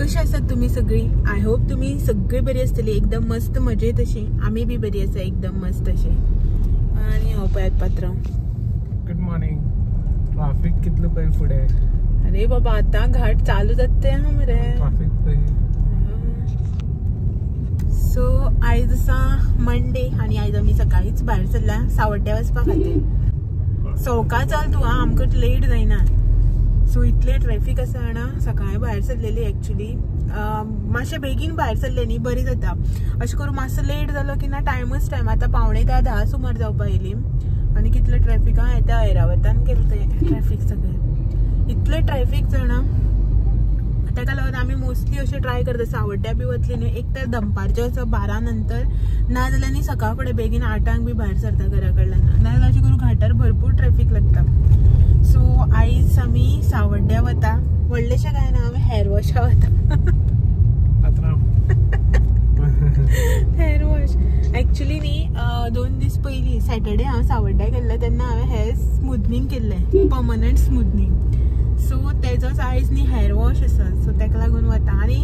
कशी आसात तुम्ही सगळी? आय होप तुम्ही सगळी बरी असतली, एकदम मस्त मजेत अशी. आम्ही बी बरी आसा एकदम मस्त अशी. आणि हो पळयात पात्रांव, गुड मॉर्निंग. ट्रॅफिक कितलं पळय फुडें. अरे बाबा आता घाट चालू जाते हा मरे. ट्रॅफिक पळय. सो आयज आसा मंडे आणि आयज आमी सकाळीच भायर सरल्या सावड्ड्या वचपा खातीर. सवका चल तू, आमकां लेट जायना. सो इतले ट्रॅफिक आसा ना. सकाळी भायर सरलेली एक्चुअली मातशें बेगीन भायर सरले न्ही बरी जाता. अशें करून मातसो लेट जालो की ना टायमच टायम. आतां 9:45 सुमार जावपा येयली आनी कितले ट्रॅफिक हा. येता ऐरावतान गेले ते ट्रॅफिक सगळे. इतले ट्रॅफिक जाणा ताका लागून आमी मोस्टली अशें ट्राय करता सावड्ड्या बी वतली न्ही एक तर दनपारचें असो 12 नंतर, ना जाल्यार न्ही सकाळ फुडें बेगीन 8 बी भायर सरता घरा कडल्यान. नाजाल्यार अशें करून घाटार भरपूर ट्रॅफिक लागता. सो आयज आमी सावड्ड्या वता. व्हडलेशें काय ना, आमी हेअर वॉशा वता. हेअर वॉश एक्चुअली न्ही 2 दीस पयलीं सॅटर्डे हांव सावड्ड्या गेल्लें तेन्ना हांवें हेअर स्मूथनिंग केल्लें, परमनंट स्मूथनिंग. सो तेजोच आयज न्ही हेअर वॉश आसा. सो ताका लागून वता आनी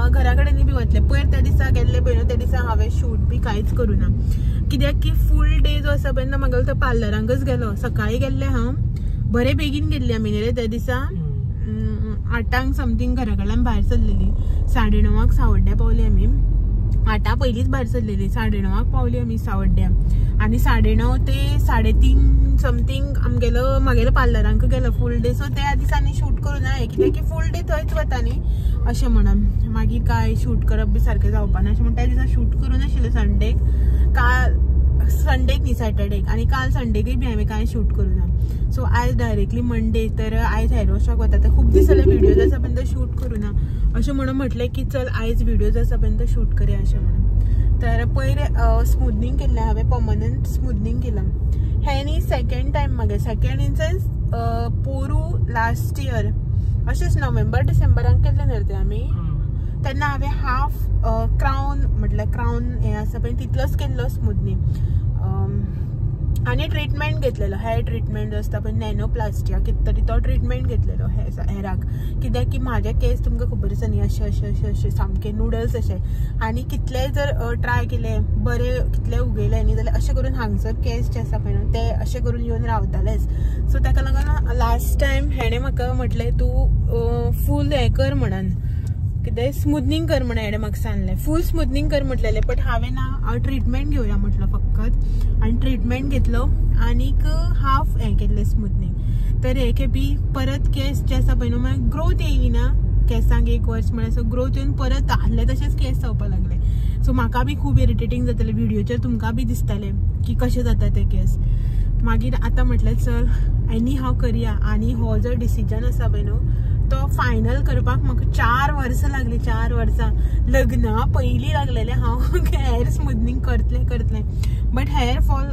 घरा कडेन बी वतले. पयर त्या दिसा गेल्ले पळय न्हू, त्या दिसा हांवें शूट बी कांयच करूना कित्याक की फूल डे जो आसा पळय म्हागेलो तो पार्लरांकच गेलो. सकाळी गेल्ले हांव बरें बेगीन गेल्ली आमी न्ही त्या दिसा. 8 समथींग घरा कडल्यान भायर सरलेली. 9:30 सावड्ड्या पावली आमी. 8 पयलींच भायर सरलेली, 9:30 पावली आमी सावड्ड्या. आनी 9:30 ते 3:30 समथींग म्हागेलो पार्लरांक गेलो फूल डे. सो त्या दिसांनी शूट करून हांवें कित्याक की फूल डे थंयच वता न्ही अशें म्हणून. मागीर काय शूट करप बी सारकें जावपा ना अशें म्हणून त्या दिसा शूट करून आशिल्लें संडेक. काल संडेक न्ही सॅटर्डेक, आनी काल संडेकूय बी हांवें कांय शूट करूना. सो आयज डायरेक्टली मंडे, तर आयज हेअर वॉशाक वता. तर खूब दीस जाले व्हिडिओज आसा पण तो शूट करूना अशें म्हणून म्हटलें की चल आयज व्हिडिओज आसा पण तो शूट करया अशें म्हणून. तर पयर स्मूथनिंग केल्लें हांवें, परमनंट स्मूथनिंग केलां. हें न्ही सेकंड टायम म्हागे. सेकंड इन सेन्स पोरू लास्ट इयर अशेंच नोव्हेंबर डिसेंबराक केल्लें न्ही ते आमी. तेन्ना हांवें हाफ क्राउन म्हटल्यार क्राउन हें आसा पळय तितलोच केल्लो स्मूथनिंग. आनी ट्रिटमेंट घेतलेलो, हेअर ट्रिटमेंट जो आसता पळय नॅनोप्लास्टिया कितें तरी तो ट्रिटमेंट घेतलेलो हेअराक. कित्याक की म्हाजे केस तुमकां खबर आसा न्ही अशे सामके नूडल्स अशे. आनी कितलेय जर ट्राय केले बरे कितले उगयले न्ही जाल्यार अशें करून हांगसर केस जे आसा पळय ते अशें करून येवन रावतालेच. सो ताका लागून लास्ट टायम हेणें म्हाका म्हटलें तूं फूल हें कर म्हणून, कितें स्मूथनिंग कर म्हणून हेणें म्हाका सांगलें. फूल स्मूथनिंग कर म्हटलेलें बट हांवें ना ट्रिटमेंट घेवया म्हटलो फकत. आनी ट्रिटमेंट घेतलो आनीक हाफ हें केल्लें स्मूथनिंग. तर हे खेपी परत केस जे आसा पळय न्हू मागीर ग्रोथ येयली ना केसांक 1 वर्स म्हळ्यार. सो ग्रोथ येवन परत आहले तशेंच केस जावपाक लागले. सो म्हाका बी खूब इरिटेटींग जातालें. व्हिडिओचेर तुमकां बी दिसतालें की कशें जाता ते केस. मागीर आतां म्हटलें चल एनी हांव करया. आनी हो जो डिसिजन आसा पळय न्हू तो फायनल करपाक म्हाका 4 वर्सां लागली. 4 वर्सां लग्ना पयलीं लागलेलें हांव हेअर स्मूथनिंग करतलें. बट हेअर फॉल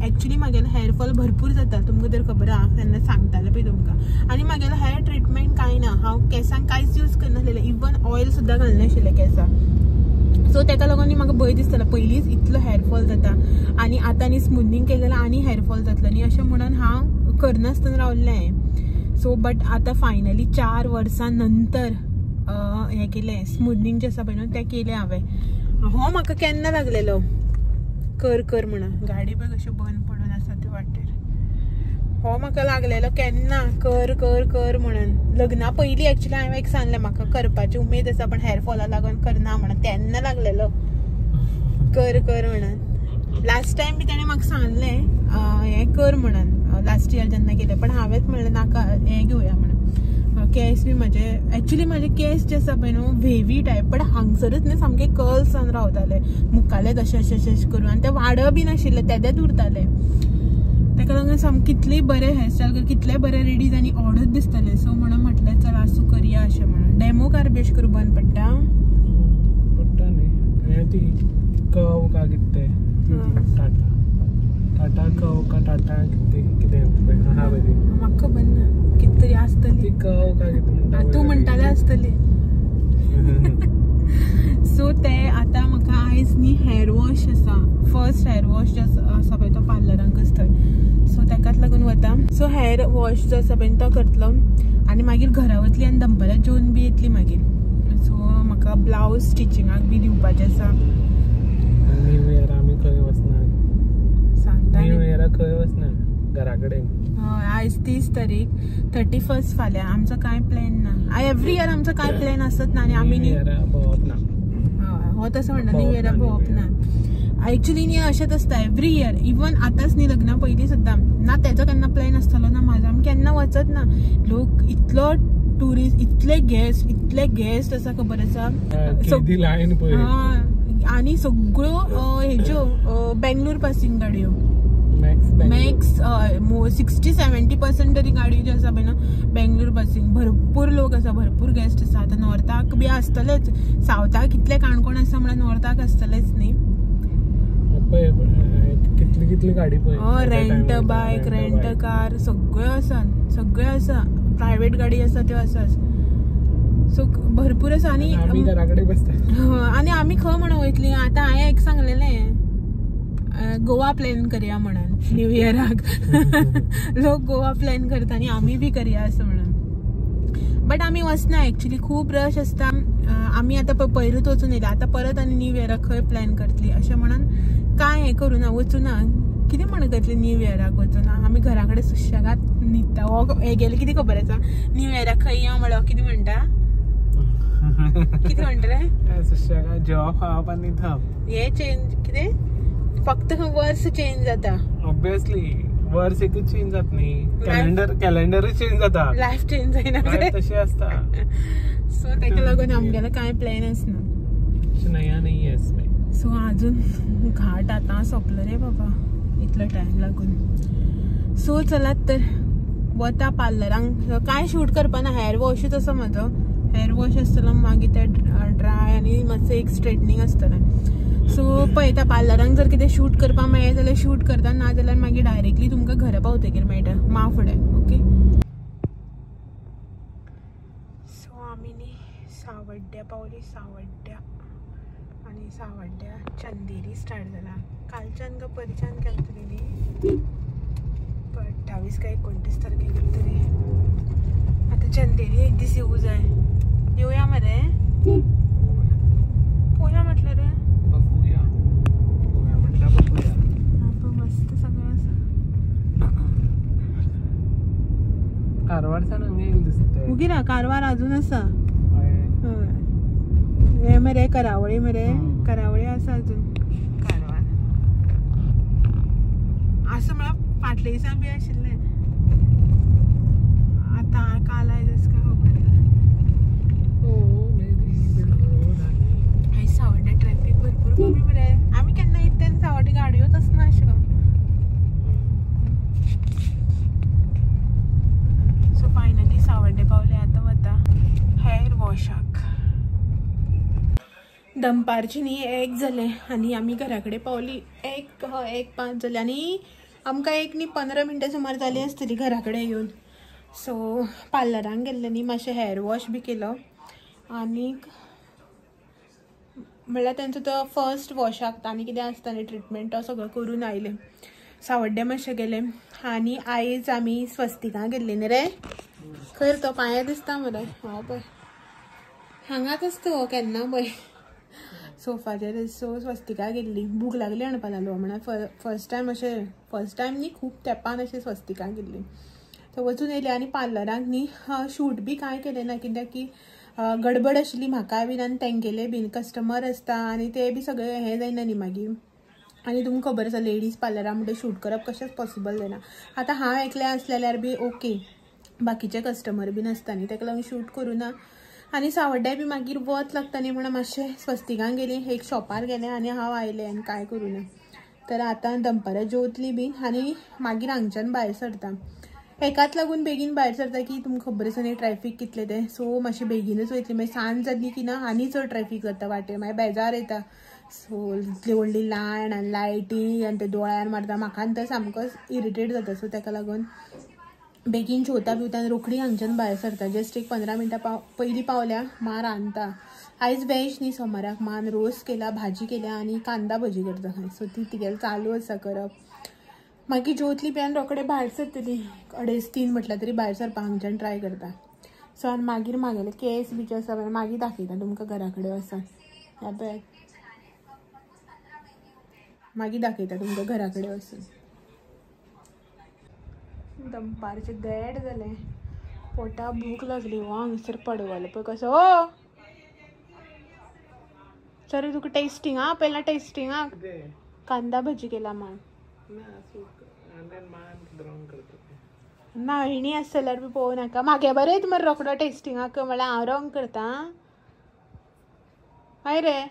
एक्चुअली म्हागेलो हेअर फॉल भरपूर जाता तुमकां तर खबर आहा, तेन्ना सांगतालें पळय तुमकां. आनी म्हागेलो हेअर ट्रिटमेंट कांय ना. हांव केसांक कांयच यूज करनासलेलें, इवन ऑयल सुद्दां घालनाशिल्लें केसांक. सो ताका लागून म्हाका भंय दिसतालो पयलींच इतलो हेअर फॉल जाता आनी आतां न्ही स्मूथनिंग केलें आनी हेअर फॉल जातलो न्ही अशें म्हणून हांव करनासतना रावल्लें. सो बट आतां फायनली 4 वर्सां नंतर हें केलें स्मूथनिंग जें आसा पळय न्हू तें केलें हांवें. हो म्हाका केन्ना लागलेलो कर म्हणून. गाडी पळय कशी बंद पडून आसा ते वाटेर. हो म्हाका लागलेलो केन्ना कर म्हणून. लग्ना पयलीं एक्चुअली हांवें एक सांगलें म्हाका करपाची उमेद आसा पण हेअर फॉला लागून करना म्हणून. तेन्ना लागलेलो कर म्हणून. लास्ट टायम बी ताणें म्हाका सांगलें हें कर म्हणून लास्ट इयर जेन्ना केलें. पण हांवेंच म्हणलें नाका हें घेवया म्हणून. केस बी म्हाजे केस जे आसा पळय न्हू व्हेवी टायप बट हांगसरच न्ही सामके कर्ल्स जावन रावताले मुखाले तशें अशें करून. आनी ते वाडप बी नाशिल्ले तेदेच उरताले. ताका लागून सामकें कितलेंय बरें हेअरस्टायल कर कितलेय बरें रेडीज आनी ऑडच दिसताले. सो म्हणून म्हटलें चल आसूं करया अशें म्हणून. डेमो कार्बेज करूं बंद पडटा न्ही ती कव का कितें टाटा कव का टाटा कितें हा बरी म्हाका खबर ना कितें तरी आसतली कव का कितें तूं म्हणटालें आसतली. सो ते आतां म्हाका आयज न्ही हेअर वॉश आसा. फर्स्ट हेअर वॉश जो आसा पळय तो पार्लरांकच थंय. सो ताकाच लागून वता. सो हेअर वॉश जो आसा पळय तो करतलो आनी मागीर घरा वतली आनी दनपारां जेवन बी येतली मागीर. सो आमकां ब्लाउज स्टिचिंगाक बी दिवपाचें आसा. न्यू इयर आमी खंय वचना. सांगता न्यू इयराक खंय वचना, घरा कडेन. आयज 30 तारीख, 31 फाल्यां. आमचो काय प्लॅन ना. एव्हरी इयर आमचो काय प्लॅन आसत ना. आनी आमी न्यू इयरा भोंवप ना. हो तसं म्हणटा न्यू इयरा भोंवप ना. एक्चुअली न्ही अशेंच आसता एव्हरी इयर. इवन आतांच न्ही लग्ना पयलीं सुद्दां ना तेजो केन्ना प्लॅन आसतलो ना म्हाजो. आमी केन्ना वचत ना. लोक इतलो टुरिस्ट, इतले गेस्ट आसा खबर आसा. आनी सगळ्यो हेज्यो बेंगलोर पासिंग गाडयो. मॅक्स 60-70% तरी गाडयो ज्यो आसा पळय ना बेंगलोर पासिंग. भरपूर लोक आसा, भरपूर गेस्ट आसा. आतां नॉर्थाक बी आसतलेच. सावथाक कितले काणकोण आसा म्हळ्यार नॉर्थाक आसतलेच न्ही. कितली गाडी पळय. रेंट बायक, रेंट कार सगळ्यो आसा. प्रायव्हेट गाडी आसा त्यो आसाच. सो भरपूर आसा. आनी आमी घरा कडेन बसता. आनी आमी खंय म्हणून वयतली. आतां हांवें एक सांगलेलें गोवा प्लॅन करया म्हणून न्यू इयराक. लोक गोवा प्लॅन करता आनी आमी बी करया असं म्हणून. बट आमी वचना. एक्चुअली खूब रश आसता. आमी आतां पयरूच वचून येयला. आतां परत आनी न्यू इयराक खंय प्लॅन करतली अशें म्हणून काय हें करूं ना, वचूं ना. कितें म्हणून करतली न्यू इयराक वचूं ना. आमी घरा कडेन सुशेगाद न्हिदता. हो हे गेले कितें खबर आसा न्यू इयराक खंय या म्हणल्यार कितें म्हणटा. कितें म्हणटा रे. सुशेगाद जेवप खावप आनी न्हिदप. हे चेंज कितें फक्त वर्स चेंज जाता. ऑब्वियसली वर्स एकूच चेंज जात न्ही. कॅलेंडरूच चेंज जाता. लायफ चेंज जायना तशें आसता. सो ताका लागून आमगेलो कांय प्लॅन आसना. नया नाही येस. सो अजून घाट आतां सोंपलो रे बाबा इतलो टायम लागून. सो चलात तर वता पार्लरांक. काय शूट करपाना. हेअर वॉशूच आसा म्हाजो. हेअर वॉश आसतलो मागीर ते ड्राय आनी मातसो एक स्ट्रेटनिंग आसतलें. सो पळयता पार्लरांक जर कितें शूट करपाक मेळ्ळें जाल्यार शूट करता. ना जाल्यार मागीर डायरेक्टली तुमकां घरा पावतकीर मेळटा मा फुडें. ओके. सो आमी न्ही सावड्ड्या पावली. सावड्ड्या आनी सावड्ड्या चंदेरी स्टार्ट जाला. कालच्यान काय परिच्यान केलें तरी न्ही 28 काय 29 तारखेक केलें तरी. आतां चंदेरी एक दीस येवूं जाय. येवया मरे. पोवया म्हटलें रे. मस्त सगळं आसा. कारवारच्यान हांगा येयला दिसता. उगिरा कारवार अजून आसा. हे मरे करावळी मरे. करावळी आसा अजून. कारवार असं म्हळ्यार फाटल्या दिसा बी आशिल्लें. आतां काल आयज काय खबर ना. सावड्ड्या ट्रॅफिक भरपूर कमी मरे. आमी केन्ना येता तेन्ना सावड्ड्या गाडयोच आसना अश्यो. सो फायनली सावड्डे पावले. आतां वता हेअर वॉशाक. दनपारची न्ही 1 जालें आनी आमी घरा कडेन पावली. 1:05 जालें आनी आमकां एक न्ही 15 मिनटां सुमार जाली आसतली घरा कडेन येवन. सो पार्लरांक गेल्लें न्ही मातशें हेअर वॉश बी केलो. आनीक म्हणल्यार तेंचो तो फर्स्ट वॉशाक आनी कितें आसता न्ही ट्रिटमेंट तो सगळो करून आयलें. सावड्ड्या मातशें गेलें. आनी आयज आमी स्वस्तिका गेल्लीं न्ही रे. खंय तो पांयां दिसता मरे. हांव पळय हांगाच आसता हो केन्ना पळय सोफाचेर. सो स्वस्तिका गेल्ली. भूक लागली हाडपा लागलो म्हळ्यार फर्स्ट टायम अशें. फर्स्ट टायम न्ही खूब तेंपान अशें स्वस्तिका गेल्ली. सो वचून येयलें. आनी पार्लरांक न्ही शूट बी कांय केलें ना कित्याक की गडबड आशिल्ली म्हाका बीन आनी तेंगेले बीन कस्टमर आसता आनी ते बी सगळे हें जायना न्ही मागीर. आनी तुमकां खबर आसा लेडीज पार्लरा म्हणटा शूट करप कशेंच पॉसिबल जायना. आतां हांव एकलें आसलेल्यार बी ओके. बाकीचे कस्टमर बीन आसता न्ही ताका लागून शूट करूं ना. आनी सावड्ड्या बी मागीर वत लागता न्ही म्हणून मातशें स्वस्तिकांक गेलीं. एक शॉपार गेलें आनी हांव आयलें आनी कांय करूं ना. तर आतां दनपारां जेवतलीं बीन आनी मागीर हांगच्यान भायर सरता. हेकाच लागून बेगीन भायर सरता की तुमकां खबर आसा न्ही ट्रॅफिक कितलें तें. सो मातशें बेगीनूच वयतलीं. मागीर सांज जाली की ना आनी चड ट्रॅफिक जाता वाटेर. मागीर बेजार येता. सो इतली व्हडली लायन आनी लायटी आनी ते दोळ्यार मारता म्हाका आनी तो सामकोच इरिटेट जाता. सो ताका लागून बेगीन जेवता बिवता आनी रोखडी हांगच्यान भायर सरता. जस्ट एक 15 मिनटां पयलीं पावल्या मा रांदता. आयज वेज न्ही सोमाराक. मान रोस केला, भाजी केल्या आनी कांदा भजी करता खंय. सो ती तिगेली चालू आसा करप. मागीर जेवतली बी आनी रोखडे भायर सरतली. 2:30 म्हटल्यार तरी भायर सरपाक हांगच्यान ट्राय करता. सो आनी मागीर म्हागेले केस बीच आसा पळय मागीर दाखयता तुमकां घरा कडेन वचून. ह्या पळय मागीर दाखयता तुमकां घरा कडेन वचून. दनपारचे देड जाले, पोटा भूक लागली. हो हांगसर पडवलो पळय कसो. ओ सर तुका टेस्टिंग हा पहिला टेस्टिंगाक कांदा भजी केला म्हण. ना हिणी आसा जाल्यार बी पळोवं नाका. म्हागे बरें येता मरे रोकडो टेस्टिंगाक म्हळ्यार हांव रॉंग करता. काय रे.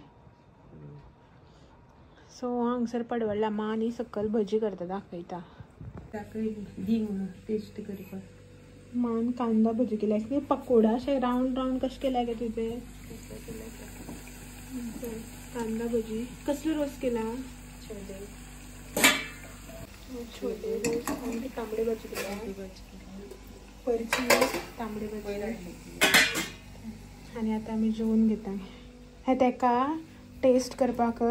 सो हांगसर पडवळ्ळा मा आनी सकयल भजी करता दाखयता. दी म्हणून टेस्ट करपाक. मान कांदा भजी केल्या की पकोडा अशे राउंड राउंड कशे केल्या गे तुजे. कांदा भजी कसलो रोस केला. छोले रोस आणि तांबडे भजी केला. परची तांबडे भजी. आणि आता आमी जेवून घेता. हे तेका टेस्ट करपाक.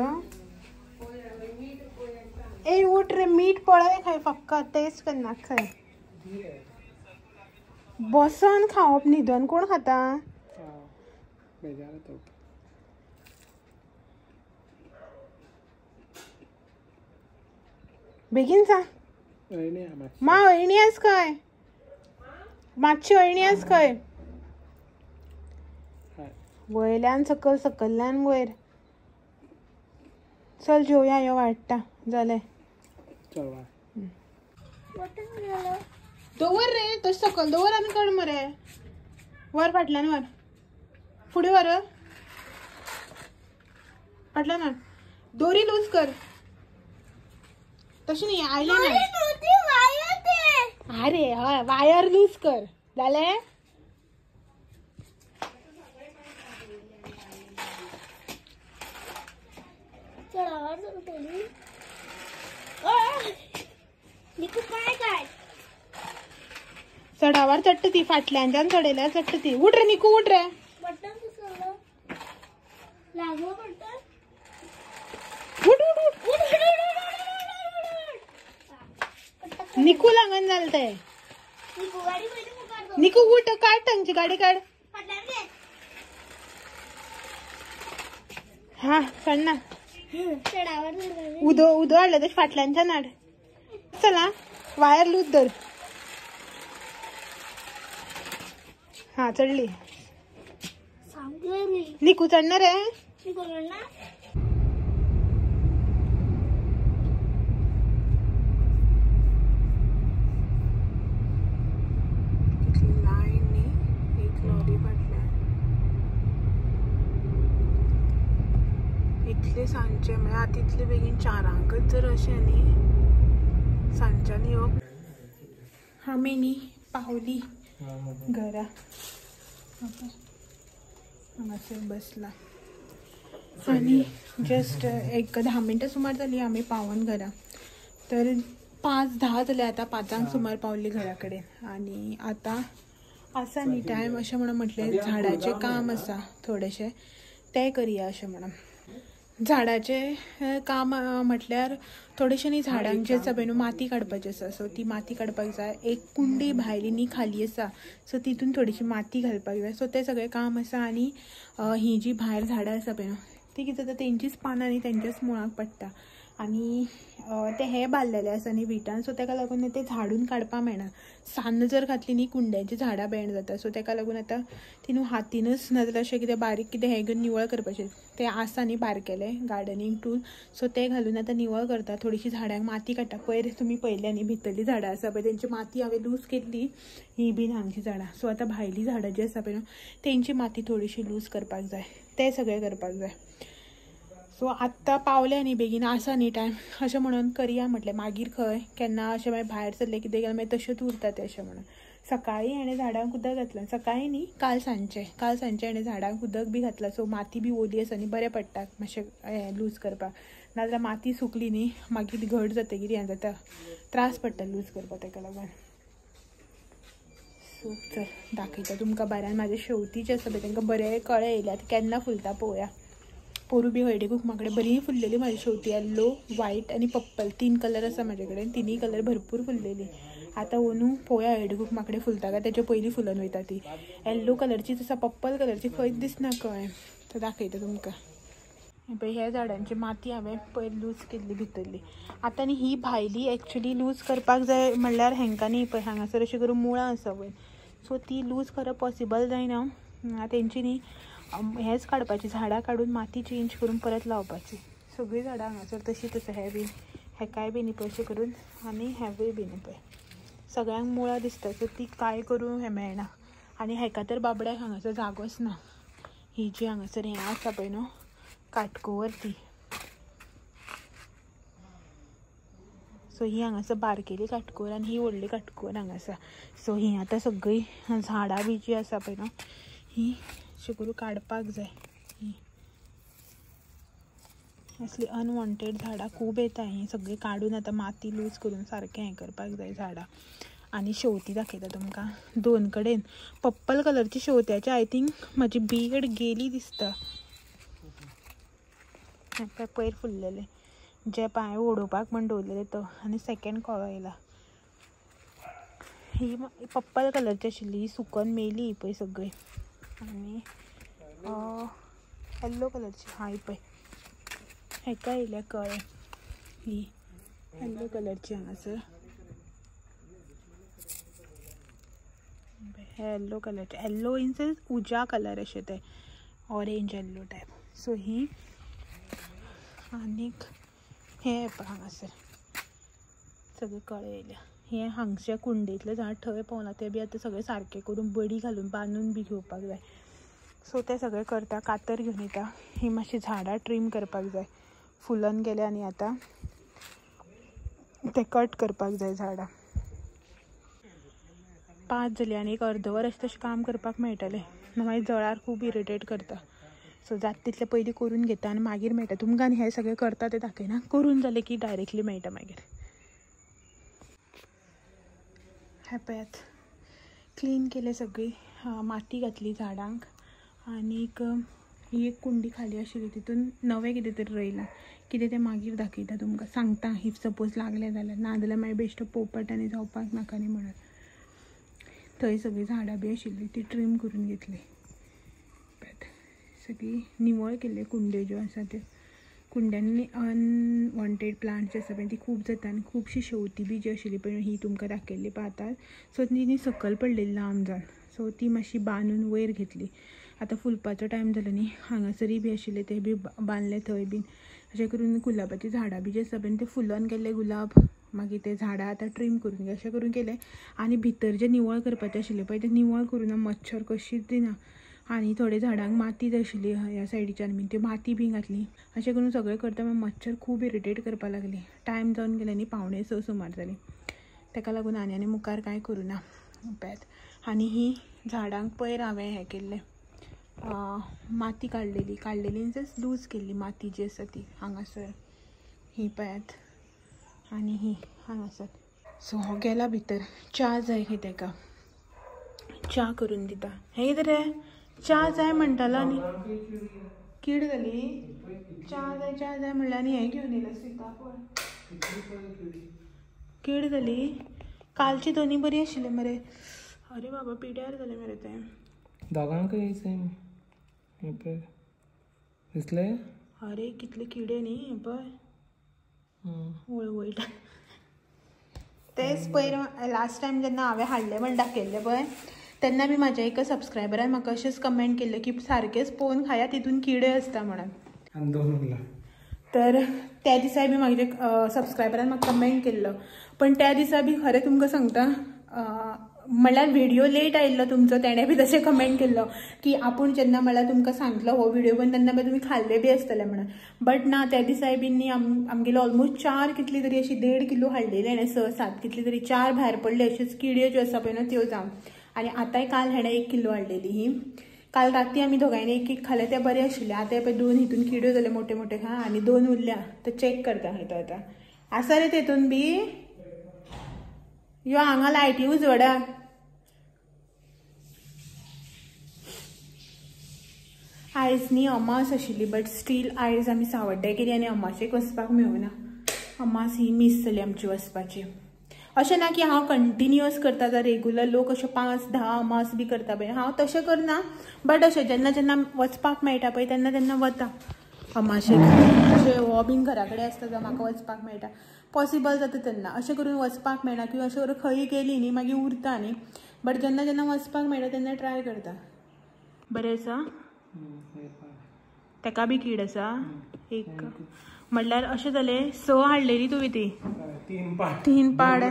ए उठ रे मीठ पळय खंय फक्त टेस्ट करना खंय. बसून खावप न्हिदोन कोण खाता. बेगीन सांग. मा अळणी आस खंय. मातशी अळणी आस खंय. वयल्यान सकल सकयल्यान वयर. चल जेवया यो वाडटा जालें. दवर रे तशें सकल दवर आनी कड मरे. वर फाटल्यान वर फुडें वर फाटल्यान वर. दोरी लूज कर. तशी न्ही आयले ना. अरे हय वायर लूज कर जालें. चढावर चढट ती फाटल्याच्यान चढयल्यार चढट ती. उठ रे निकू उठ रे. निकू लागन जालें तें. निकू उठ काढ तांची गाडी काढ. हा चढना. उदो उदो हाडलं तशें फाटल्याच्यान हाड. चला वायर लूज धर. हा चढली. निकू चढना रे. इतले सांजचे म्हळ्यार आतां इतले बेगीन 4 जर अशें न्ही सांजच्यान येवप. आमी न्ही पावली घरा. हांगासर बसला आनी जस्ट एक 10 मिनटां सुमार जाली आमी पावून घरा. तर 5:10 जाले आतां 5 सुमार पावली घरा कडेन. आनी आतां आसा न्ही टायम अशें म्हणून म्हटलें झाडाचें काम आसा थोडेशें तें करया अशें म्हणून. झाडाचें काम म्हटल्यार थोडेशें न्ही झाडांक जें आसा पळय न्हू माती काडपाची आसा. सो ती माती काडपाक जाय. एक कुंडी भायली न्ही खाली आसा सो तितून थोडीशी माती घालपाक जाय. सो तें सगळें काम आसा. आनी ही जी भायर झाडां आसा पळय न्हू ती कितें जाता तेंचीच पानां न्ही तेंच्याच मुळाक पडटा. आनी ते हे बांदलेले आसा न्ही विटान सो ताका लागून ते झाडून काडपाक मेळना. सान्न जर घातली न्ही कुंड्यांची झाडां बँड जाता. सो ताका लागून आतां ती न्हू हातीनच नाजाल्यार अशें कितें बारीक कितें हें घेवन निवळ करपाचें. ते आसा न्ही बारकेलें गार्डनींग टूल सो ते घालून आतां निवळ करता. थोडीशी झाडांक माती काडटा. पयर तुमी पळयल्या न्ही भितरली झाडां आसा पळय तेंची माती हांवें लूज केल्ली. ही बीन हांगची झाडां. सो आतां भायली झाडां जी आसा पळय न्हू तेंची माती थोडीशी लूज करपाक जाय. तें सगळें करपाक जाय. सो आत्तां पावले न्ही बेगीन आसा न्ही टायम अशें म्हणून करया म्हटलें. मागीर खंय केन्ना अशें मागीर भायर सरलें कितें केलें मागीर तशेंच उरता तें अशें म्हणून. सकाळीं हाणें झाडांक उदक घातलें. सकाळीं न्ही काल सांजचें हाणें झाडांक उदक बी घातलां. सो माती बी ओली आसा न्ही बरें पडटा मातशें हें लूज करपाक. नाजाल्यार माती सुकली न्ही मागीर घट जातकीर हें जाता त्रास पडटा लूज करपाक ताका लागून. सो चल दाखयता तुमकां बऱ्यान. म्हाजे शेवतीं जे आसा पळय तांकां बरें कळे येयले. आतां केन्ना फुलता पळोवया. पोरू बी हळडीकूच म्हाजे कडेन बरी फुललेली म्हाजी शेवतीं. येल्लो व्हायट आनी पर्पल 3 कलर आसा म्हाजे कडेन. 3 कलर भरपूर फुललेली. आता ओनू पोया हेडगूक माकडे फुलता का त्याच्या पयलीं फुलन वयता ती येल्लो कलरची तसा पर्पल कलरची खंयच दिसना कळ्ळें तर दाखयता तुमकां पळय ह्या झाडांची माती हांवें पयलीं लूज केल्ली भितरली आतां न्ही ही भायली एक्चुली लूज करपाक जाय म्हणल्यार हेंकां न्ही पळय हांगासर अशी करून मुळां आसा वयर सो ती लूज करप पॉसिबल जायना तेंची न्ही हेच काडपाची झाडां काडून माती चेंज करून परत लावपाची सगळीं झाडां हांगासर तशीच आसा हे बीन हेकाय बीन पळय अशें करून आनी हेवूय बीन पळय सगळ्यांक मुळां दिसता सो ती काय करूं हें मेळना आनी हेका तर बाबड्याक हांगासर जागोच ना ही जी हांगासर हें आसा पळय न्हू काटकोवर ती सो ही हांगासर बारकेली काटकोर आनी ही व्हडली काटकोर हांगासा सो ही आतां सगळीं झाडां बी जी आसा पळय न्हू ही अशें करून काडपाक जाय ही असली अनवॉन्टेड झाडां खूब येता ही सगळीं काडून आतां माती लूज करून सारकें हें करपाक जाय झाडां आनी शेवती दाखयता तुमकां 2 कडेन पर्पल कलरची शेवत्याची आय थिंक म्हाजी बीड गेली दिसता पयर फुललेले जे पांय ओडोवपाक म्हण दवरलेले तो आनी सेकेंड कळो येयला ही पर्पल कलरची आशिल्ली ही सुकन मेली पळय सगळी आनी येल्लो कलरची हाय पळय हेका येयल्या कळे ही येल्लो कलरची हांगासर येल्लो कलरचे येल्लो इन सेन्स उज्या कलर अशें ते ऑरेंज येल्लो टायप सो ही आनीक हे हांगासर सगळे कळे येयल्या हे हांगच्या कुंडेंतलें झाड थंय पावला ते बी आतां सगळें सारकें करून बडी घालून बांदून बी घेवपाक जाय सो ते सगळें करता कातर घेवन येता ही मातशी झाडां ट्रीम करपाक जाय फुलन गेले आनी आतां ते कट करपाक जाय झाडां 5 जाली आनी एक अर्दवर अशें तशें काम करपाक मेळटलें मागीर जळार खूब इरिटेट करता सो जात तितलें पयलीं करून घेता आनी मागीर मेळटा तुमकां हे सगळें करता तें दाखयना करून जालें की डायरेक्टली मेळटा मागीर हे पळयात क्लीन केलें सगळी माती घातली झाडांक आनीक ही एक कुंडी खाली आशिल्ली तितून नवें कितें तरी रोयलां कितें तें मागीर दाखयता तुमकां सांगता इफ सपोज लागलें जाल्यार नाजाल्यार मागीर बेश्टो पोपट आनी जावपाक नाका न्ही म्हणून थंय सगळीं झाडां बी आशिल्ली ती ट्रीम करून घेतली सगळी निवळ केल्ले कुंड्यो ज्यो आसा त्यो कुंड्यांनी अनवॉन्टेड प्लांट्स जे आसा पळय ती खूब जाता आनी खुबशी शेवती बी जी आशिल्ली पळय ही तुमकां दाखयल्ली पावतात सो ती सकयल पडलेली लांब जावन सो ती मातशी बांदून वयर घेतली आतां फुलपाचो टायम जालो न्ही हांगासरी बी आशिल्ले ते बी बांदले थंय बीन अशें करून गुलाबाची झाडां बी जी आसा पळय ते फुलोन गेल्ले गुलाब मागीर ते झाडां आतां ट्रीम करून घे अशें करून केलें आनी भितर जे निवळ करपाचें आशिल्लें पळय तें निवळ करून मच्छर कशीच दिना आनी थोड्या झाडांक माती जाय आशिल्ली ह्या सायडीच्यान बीन त्यो माती बी घातली अशें करून सगळें करता मच्छर खूब इरिटेट करपाक लागली टायम जावन गेले न्ही 5:45 सुमार जाली ताका लागून आनी मुखार कांय करूना पळयात आनी ही झाडांक पयर हांवें हें केल्लें माती काडलेली जस्ट लूज केल्ली माती जी आसा ती हांगासर ही पळयात आनी ही हांगासर सो हो गेला भितर च्या जाय की ताका च्या करून दिता हे कितें रे च्या जाय म्हणटालो आनी कीड जाली च्या जाय म्हणल्यार आनी हें घेवन येयलें सीताफळ कीड जाली कालची दोनी बरी आशिल्ली मरे अरे बाबा पिड्यार जालें मरे तें दोगांक येयचें दिसलें अरे कितले किडे न्ही हें पळय वळवळटा तेच पयर लास्ट टायम जेन्ना हांवें हाडलें म्हण दाखयल्लें पळय तेन्ना बी म्हाज्या एका सबस्क्रायबरान म्हाका अशेंच कमेंट केल्लें की सारकेंच पळोवन खाया तितून किडे आसता म्हणून तर त्या दिसा बी म्हाज्या सबस्क्रायबरान म्हाका कमेंट केल्लो पण त्या दिसा बी खरें तुमकां सांगता म्हणल्यार व्हिडिओ लेट आयिल्लो तुमचो तेणें बी तशें कमेंट केल्लो की आपूण जेन्ना म्हणल्यार तुमकां सांगतलो हो व्हिडिओ पण तेन्ना बी तुमी खाल्ले बी आसतले म्हणून बट ना त्या दिसाय बी न्ही आमगेलो ऑलमोस्ट 4 कितली तरी अशी 1.5 किलो हाडलेली हेणें 6-7 कितली तरी 4 भायर पडले अशेच किड्यो ज्यो आसा पळय न्हू त्यो जावन आनी आतांय काल हेणें 1 किलो हाडलेली ही काल राती आमी दोगांयनी एक खालें ते बरें आशिल्ले आतां पळय 2 हितून किड्यो जाले मोठे मोठे खा आनी 2 उरल्या ते चॅक करता खंय तो आतां आसा रे तेतून बी यो हांगा लायटी उजवडा आयज न्ही अमास आशिल्ली बट स्टील आयज आमी सावड्ड्या गेली आनी अमाशेक वचपाक मेळूना अमास ही मिस जाली आमची वचपाची अशें ना की हांव कंटिन्युअस करता जाल्यार रेगुलर लोक अशे 5-10 मास बी करता पळय, हांव तशें करना. बट अशें जेन्ना जेन्ना वचपाक मेळटा पळय तेन्ना तेन्ना वता अमाशेक. अशें हो बीन घरा कडेन आसता जाल्यार म्हाका वचपाक मेळटा, पॉसिबल जाता तेन्ना. अशें करून वचपाक मेळना किंवा अशें करून खंय गेली न्ही मागीर उरता न्ही. बट जेन्ना जेन्ना वचपाक मेळटा तेन्ना ट्राय करता. बरें आसा, तेका बी कीड आसा एक. म्हणल्यार अशें जालें 6 हाडलेली तुवें ती 3 पाड.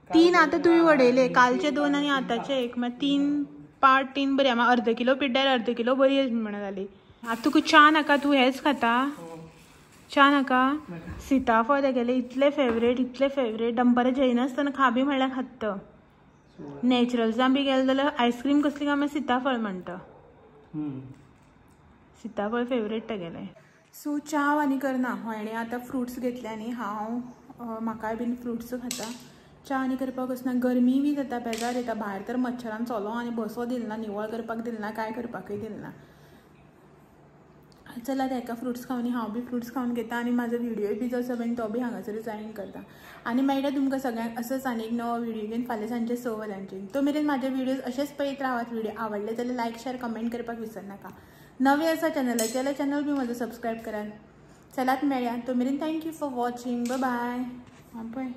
3 आतां तुवें वडयले, कालचे 2 आनी आतांचे 1, मागीर 3 पाड 3 बरी. म्हाका अर्द किलो पिड्ड्यार अर्द किलो बरी म्हणून जाली. आतां तुका च्या नाका, तूं हेच खाता? च्या नाका? सीताफळ तेगेले इतले फेवरेट दनपारां जेयनासतना खाबी म्हणल्यार खाता. नॅचरल्सां बी गेले जाल्यार आयस्क्रीम कसली काय मागीर सीताफळ म्हणटा. सीताफळ फेवरेट तेगेले. सो च्या आनी करना. हांवें आतां फ्रुट्स घेतल्या न्ही, हांव म्हाकाय बीन फ्रुट्स खाता. च्या आनी करपाक वचना. गरमी बी जाता, बेजार येता. भायर तर मच्छरान चलो आनी बसो दिलना, निवळ करपाक दिलना, काय करपाकय दिलना. चला आता एका फ्रुट्स खावन हांव बी फ्रुट्स खावन घेता आनी म्हाजो व्हिडिओ बी जो आसा बीन तो बी हांगासरूच एंड करता. आनी मेळटा तुमकां सगळ्यांक असोच आनी एक नवो व्हिडिओ घेवन फाल्यां सांजे 6 वरांचेर. तो मेरेन म्हाजे व्हिडिओज अशेंच पळयत रावात. व्हिडिओ आवडले जाल्यार लायक शेअर कमेंट करपाक विसरनाका. नवे आसा चॅनलाचेर जाल्यार चॅनल बी म्हजो सबस्क्रायब करात. चलात मेळया. तो मेरेन thank you for watching. Bye bye. पळय.